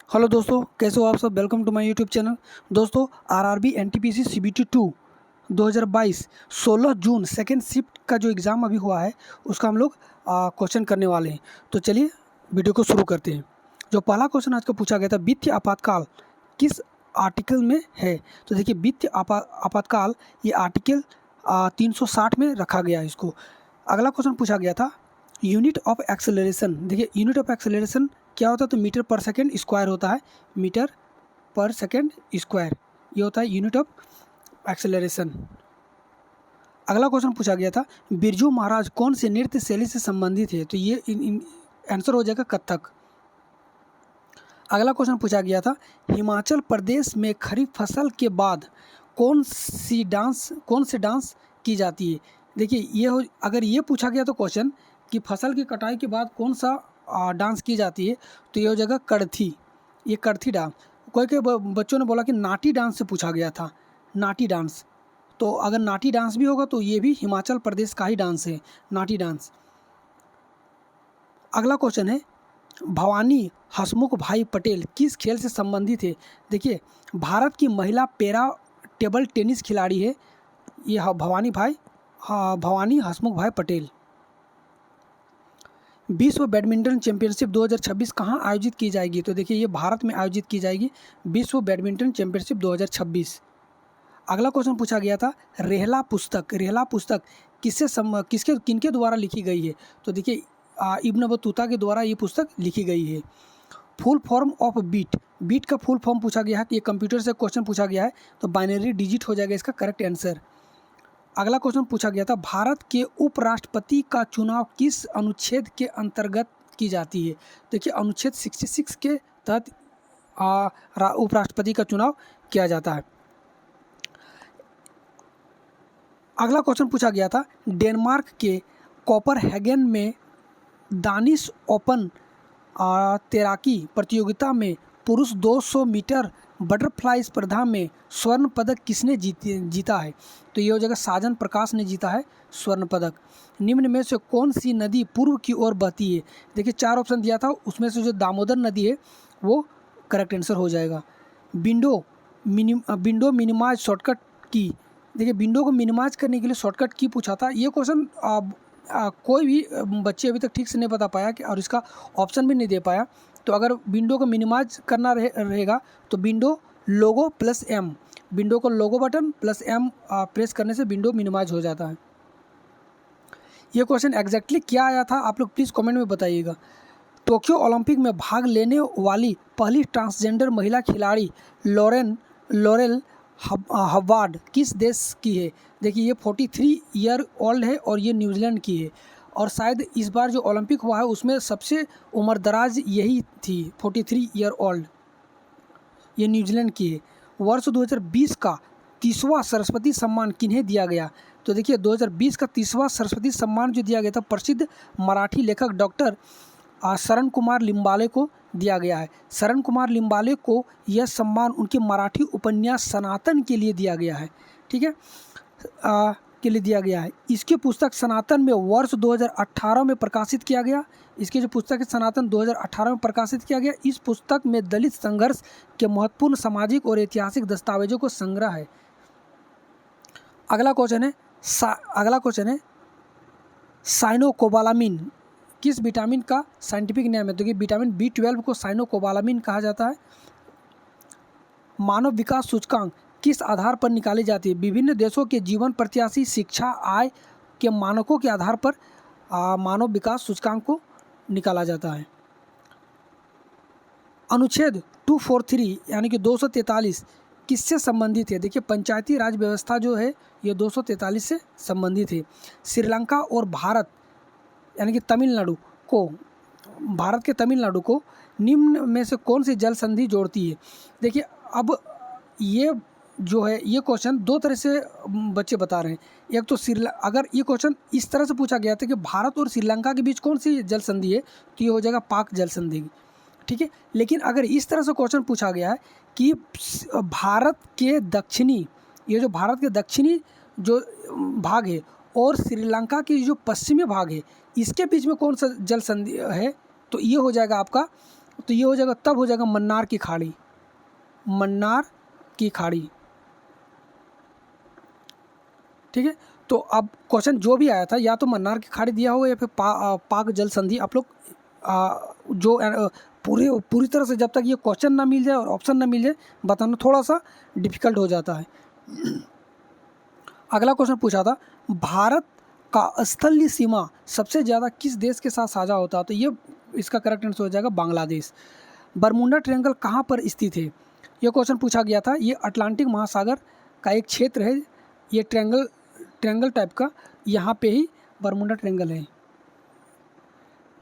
Hello दोस्तों, कैसे हो आप सब। Welcome to my YouTube channel. दोस्तों, आरआरबी एनटीपीसी सीबीटी 2 2022 16 जून सेकेंड शिफ्ट का जो एग्ज़ाम अभी हुआ है उसका हम लोग क्वेश्चन करने वाले हैं। तो चलिए वीडियो को शुरू करते हैं। जो पहला क्वेश्चन आज का पूछा गया था, वित्तीय आपातकाल किस आर्टिकल में है। तो देखिए, वित्तीय आपातकाल ये आर्टिकल 360 में रखा गया है इसको। अगला क्वेश्चन पूछा गया था, यूनिट ऑफ एक्सेलरेशन। देखिए, यूनिट ऑफ एक्सेलरेशन क्या होता है, तो मीटर पर सेकेंड स्क्वायर होता है। मीटर पर सेकेंड स्क्वायर ये होता है यूनिट ऑफ एक्सेलरेशन। अगला क्वेश्चन पूछा गया था, बिरजू महाराज कौन से नृत्य शैली से संबंधित है। तो ये आंसर हो जाएगा कथक। अगला क्वेश्चन पूछा गया था, हिमाचल प्रदेश में खरीफ फसल के बाद कौन से डांस की जाती है। देखिए, अगर ये पूछा गया तो क्वेश्चन कि फसल की कटाई के बाद कौन सा डांस की जाती है, तो ये हो जाएगा कड़थी। ये कड़थी डांस। कोई बच्चों ने बोला कि नाटी डांस से पूछा गया था, नाटी डांस। तो अगर नाटी डांस भी होगा तो ये भी हिमाचल प्रदेश का ही डांस है, नाटी डांस। अगला क्वेश्चन है, भवानी हसमुख भाई पटेल किस खेल से संबंधित है। देखिए, भारत की महिला पैरा टेबल टेनिस खिलाड़ी है ये भवानी हसमुख भाई पटेल। विश्व बैडमिंटन चैंपियनशिप 2026 कहाँ आयोजित की जाएगी। तो देखिए, ये भारत में आयोजित की जाएगी, विश्व बैडमिंटन चैंपियनशिप 2026। अगला क्वेश्चन पूछा गया था, रेहला पुस्तक किनके द्वारा लिखी गई है। तो देखिए, इब्न बतूता के द्वारा ये पुस्तक लिखी गई है। फुल फॉर्म ऑफ बीट का फुल फॉर्म पूछा गया है कि ये कंप्यूटर से क्वेश्चन पूछा गया है, तो बाइनरी डिजिट हो जाएगा इसका करेक्ट आंसर। अगला क्वेश्चन पूछा गया था, भारत के उपराष्ट्रपति का चुनाव किस अनुच्छेद के अंतर्गत की जाती है। देखिए, अनुच्छेद 66 के तहत उपराष्ट्रपति का चुनाव किया जाता है। अगला क्वेश्चन पूछा गया था, डेनमार्क के कोपरहैगन में दानिश ओपन तैराकी प्रतियोगिता में पुरुष 200 मीटर बटरफ्लाई स्पर्धा में स्वर्ण पदक किसने जीता है। तो ये हो जाएगा साजन प्रकाश ने जीता है स्वर्ण पदक। निम्न में से कौन सी नदी पूर्व की ओर बहती है। देखिए, 4 ऑप्शन दिया था, उसमें से जो दामोदर नदी है वो करेक्ट आंसर हो जाएगा। विंडो मिनिमाइज शॉर्टकट की। देखिए, विंडो को मिनिमाइज करने के लिए शॉर्टकट की पूछा था। ये क्वेश्चन कोई भी बच्चे अभी तक ठीक से नहीं बता पाया कि, और इसका ऑप्शन भी नहीं दे पाया। तो अगर विंडो को मिनिमाइज करना रहेगा तो विंडो लोगो प्लस एम, विंडो को लोगो बटन प्लस एम प्रेस करने से विंडो मिनिमाइज हो जाता है। ये क्वेश्चन एग्जैक्टली क्या आया था, आप लोग प्लीज़ कमेंट में बताइएगा। टोक्यो ओलंपिक में भाग लेने वाली पहली ट्रांसजेंडर महिला खिलाड़ी लॉरेल हवार्ड किस देश की है। देखिए, ये 43 ईयर ओल्ड है और ये न्यूजीलैंड की है। और शायद इस बार जो ओलंपिक हुआ है उसमें सबसे उम्रदराज यही थी, 43 ईयर ओल्ड, ये न्यूजीलैंड की है। वर्ष 2020 का 30वां सरस्वती सम्मान किन्हें दिया गया। तो देखिए, 2020 का 30वां सरस्वती सम्मान जो दिया गया था, प्रसिद्ध मराठी लेखक डॉक्टर शरण कुमार लिम्बाले को दिया गया है। शरण कुमार लिम्बाले को यह सम्मान उनके मराठी उपन्यास सनातन के लिए दिया गया है। ठीक है, के लिए दिया गया है। इसकी पुस्तक सनातन में वर्ष 2018 में प्रकाशित किया गया। इसकी जो पुस्तक है सनातन 2018 में प्रकाशित किया गया। इस पुस्तक में दलित संघर्ष के महत्वपूर्ण सामाजिक और ऐतिहासिक दस्तावेजों को संग्रह है। अगला क्वेश्चन है साइनोकोबालामिन किस विटामिन का साइंटिफिक नेम है। देखिए, विटामिन B12 को साइनोकोबालामिन कहा जाता है। मानव विकास सूचकांक किस आधार पर निकाली जाती है। विभिन्न देशों के जीवन प्रत्याशी, शिक्षा, आय के मानकों के आधार पर मानव विकास सूचकांक को निकाला जाता है। अनुच्छेद 243 यानी कि 243 किससे संबंधित है। देखिए, पंचायती राज व्यवस्था जो है ये 243 से संबंधित है। श्रीलंका और भारत यानी कि भारत के तमिलनाडु को निम्न में से कौन सी जल संधि जोड़ती है। देखिए, अब ये जो है ये क्वेश्चन दो तरह से बच्चे बता रहे हैं। एक तो अगर ये क्वेश्चन इस तरह से पूछा गया था कि भारत और श्रीलंका के बीच कौन सी जल संधि है, तो ये हो जाएगा पाक जल संधि। ठीक है, लेकिन अगर इस तरह से क्वेश्चन पूछा गया है कि भारत के दक्षिणी जो भाग है और श्रीलंका की जो पश्चिमी भाग है, इसके बीच में कौन सा जल संधि है, तो ये हो जाएगा आपका तो ये हो जाएगा, तब हो जाएगा मन्नार की खाड़ी, मन्नार की खाड़ी। ठीक है, तो अब क्वेश्चन जो भी आया था या तो मन्नार की खाड़ी दिया होगा या फिर पाक जल संधि। आप लोग पूरी तरह से जब तक ये क्वेश्चन ना मिल जाए और ऑप्शन ना मिल जाए बताना थोड़ा सा डिफिकल्ट हो जाता है। अगला क्वेश्चन पूछा था, भारत का स्थलीय सीमा सबसे ज़्यादा किस देश के साथ साझा होता है? तो ये इसका करेक्ट आंसर हो जाएगा बांग्लादेश। बरमुंडा ट्रायंगल कहाँ पर स्थित है? ये क्वेश्चन पूछा गया था। ये अटलांटिक महासागर का एक क्षेत्र है, ये ट्रायंगल टाइप का, यहाँ पे ही बरमुंडा ट्रायंगल है।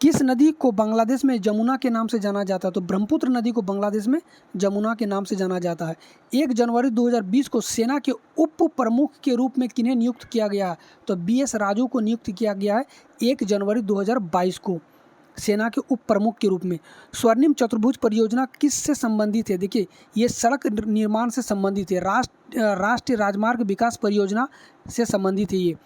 किस नदी को बांग्लादेश में जमुना के नाम से जाना जाता है? तो ब्रह्मपुत्र नदी को बांग्लादेश में जमुना के नाम से जाना जाता है। 1 जनवरी 2020 को सेना के उप प्रमुख के रूप में किन्हें नियुक्त किया गया है? तो BS राजू को नियुक्त किया गया है 1 जनवरी 2022 को सेना के उप प्रमुख के रूप में। स्वर्णिम चतुर्भुज परियोजना किससे संबंधित है? देखिए, ये सड़क निर्माण से संबंधित है, राष्ट्रीय राजमार्ग विकास परियोजना से संबंधित है। ये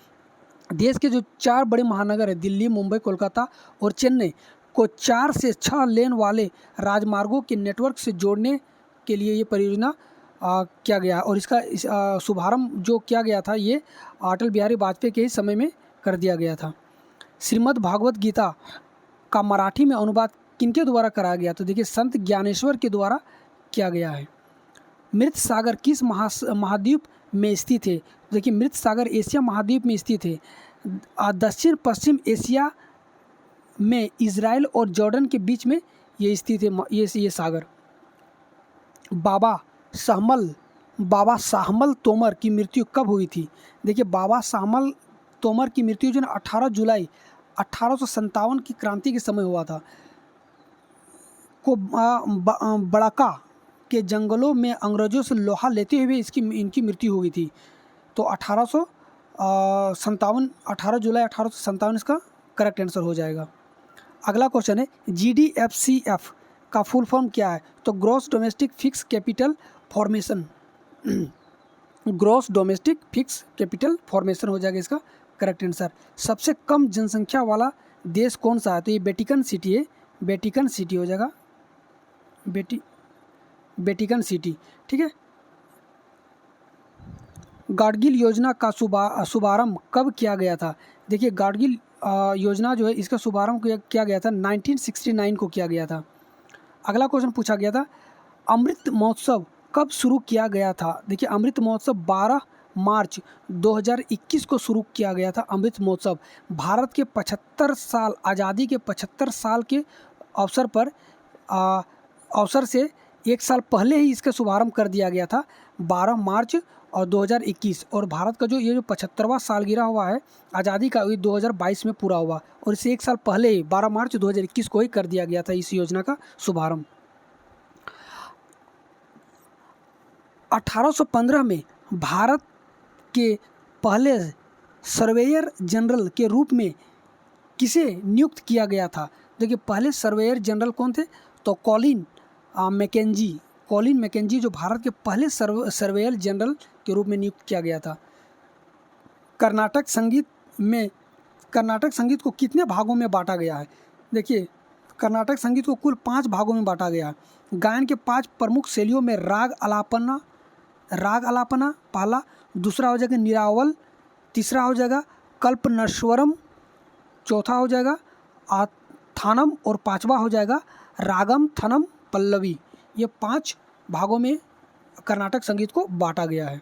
देश के जो 4 बड़े महानगर है, दिल्ली, मुंबई, कोलकाता और चेन्नई को 4 से 6 लेन वाले राजमार्गों के नेटवर्क से जोड़ने के लिए ये परियोजना किया गया। और इसका शुभारंभ जो किया गया था ये अटल बिहारी वाजपेयी के ही समय में कर दिया गया था। श्रीमद् भागवत गीता का मराठी में अनुवाद किनके द्वारा कराया गया? तो देखिए, संत ज्ञानेश्वर के द्वारा किया गया है। मृत सागर किस महाद्वीप में स्थित है? देखिए, मृत सागर एशिया महाद्वीप में स्थित है। दक्षिण पश्चिम एशिया में इजराइल और जॉर्डन के बीच में ये स्थित है ये सागर। बाबा शाहमल तोमर की मृत्यु कब हुई थी? देखिए, बाबा शाहमल तोमर की मृत्यु जो 18 जुलाई 1857 की क्रांति के समय हुआ था। को बड़का के जंगलों में अंग्रेजों से लोहा लेते हुए इनकी मृत्यु हुई थी। तो 18 जुलाई 1857 इसका करेक्ट आंसर हो जाएगा। अगला क्वेश्चन है, GDFCF का फुल फॉर्म क्या है? तो gross domestic fix capital formation, gross domestic fix capital formation हो जाएगा इसका करेक्ट आंसर। सबसे कम जनसंख्या वाला देश कौन सा है? तो ये वेटिकन सिटी है, वेटिकन सिटी हो जाएगा, वेटिकन सिटी। ठीक है, गाडगिल योजना का शुभारंभ कब किया गया था? देखिए, गाडगिल योजना जो है इसका शुभारंभ किया गया था 1969 को किया गया था। अगला क्वेश्चन पूछा गया था, अमृत महोत्सव कब शुरू किया गया था? देखिए, अमृत महोत्सव 12 मार्च 2021 को शुरू किया गया था। अमृत महोत्सव भारत के 75 साल आज़ादी के 75 साल के अवसर से 1 साल पहले ही इसका शुभारंभ कर दिया गया था, 12 मार्च और 2021। और भारत का ये जो 75वां साल गिरा हुआ है आज़ादी का, ये 2022 में पूरा हुआ और इससे 1 साल पहले ही 12 मार्च 2021 को ही कर दिया गया था इस योजना का शुभारंभ। 1815 में भारत के पहले सर्वेयर जनरल के रूप में किसे नियुक्त किया गया था? देखिए, पहले सर्वेयर जनरल कौन थे? तो कॉलिन मैकेंजी जो भारत के पहले सर्वेयर जनरल के रूप में नियुक्त किया गया था। कर्नाटक संगीत को कितने भागों में बांटा गया है? देखिए, कर्नाटक संगीत को कुल 5 भागों में बांटा गया है। गायन के 5 प्रमुख शैलियों में राग आलापना पहला, दूसरा हो जाएगा निरावल, तीसरा हो जाएगा कल्पनश्वरम, चौथा हो जाएगा थानम और 5वां हो जाएगा रागम थनम पल्लवी। ये 5 भागों में कर्नाटक संगीत को बांटा गया है।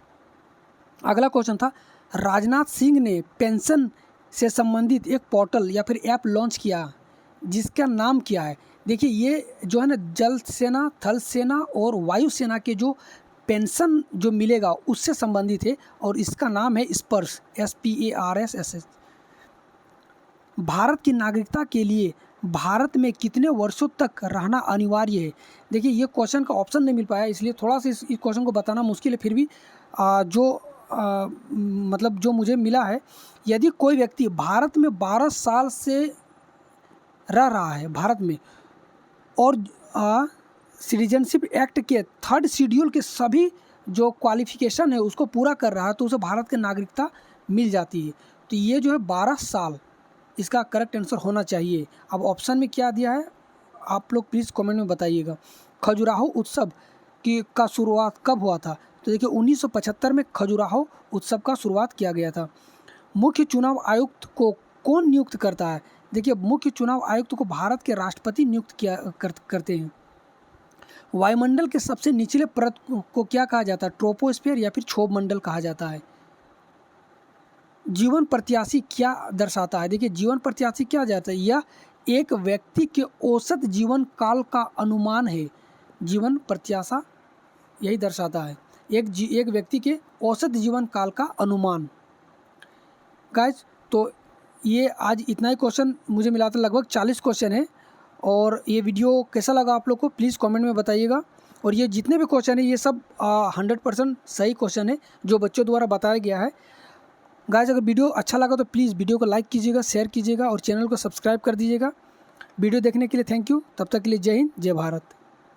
अगला क्वेश्चन था, राजनाथ सिंह ने पेंशन से संबंधित एक पोर्टल या फिर ऐप लॉन्च किया जिसका नाम क्या है? देखिए, ये जो है ना जल सेना, थल सेना और वायु सेना के जो पेंशन जो मिलेगा उससे संबंधित है और इसका नाम है स्पर्श, SPARSS। भारत की नागरिकता के लिए भारत में कितने वर्षों तक रहना अनिवार्य है? देखिए, ये क्वेश्चन का ऑप्शन नहीं मिल पाया इसलिए थोड़ा सा इस क्वेश्चन को बताना मुश्किल है। फिर भी मतलब जो मुझे मिला है, यदि कोई व्यक्ति भारत में 12 साल से रह रहा है भारत में और सिटीजनशिप एक्ट के 3rd शेड्यूल के सभी जो क्वालिफिकेशन है उसको पूरा कर रहा है तो उसे भारत की नागरिकता मिल जाती है। तो ये जो है 12 साल इसका करेक्ट आंसर होना चाहिए। अब ऑप्शन में क्या दिया है? आप लोग प्लीज़ कमेंट में बताइएगा। खजुराहो उत्सव का शुरुआत कब हुआ था? तो देखिए 1975 में खजुराहो उत्सव का शुरुआत किया गया था। मुख्य चुनाव आयुक्त को कौन नियुक्त करता है? देखिए मुख्य चुनाव आयुक्त को भारत के राष्ट्रपति नियुक्त करते हैं। वायुमंडल के सबसे निचले परत को क्या कहा जाता है? ट्रोपोस्फीयर या फिर क्षोभ मंडल कहा जाता है। जीवन प्रत्याशी क्या दर्शाता है? देखिए जीवन प्रत्याशी क्या जाता है? यह एक व्यक्ति के औसत जीवन काल का अनुमान है। जीवन प्रत्याशा यही दर्शाता है, एक व्यक्ति के औसत जीवन काल का अनुमान। गाइज तो ये आज इतना ही क्वेश्चन मुझे मिला था, लगभग 40 क्वेश्चन है। और ये वीडियो कैसा लगा आप लोग को प्लीज़ कमेंट में बताइएगा। और ये जितने भी क्वेश्चन है ये सब 100% सही क्वेश्चन है जो बच्चों द्वारा बताया गया है। गाइज अगर वीडियो अच्छा लगा तो प्लीज़ वीडियो को लाइक कीजिएगा, शेयर कीजिएगा और चैनल को सब्सक्राइब कर दीजिएगा। वीडियो देखने के लिए थैंक यू। तब तक के लिए जय हिंद, जय भारत।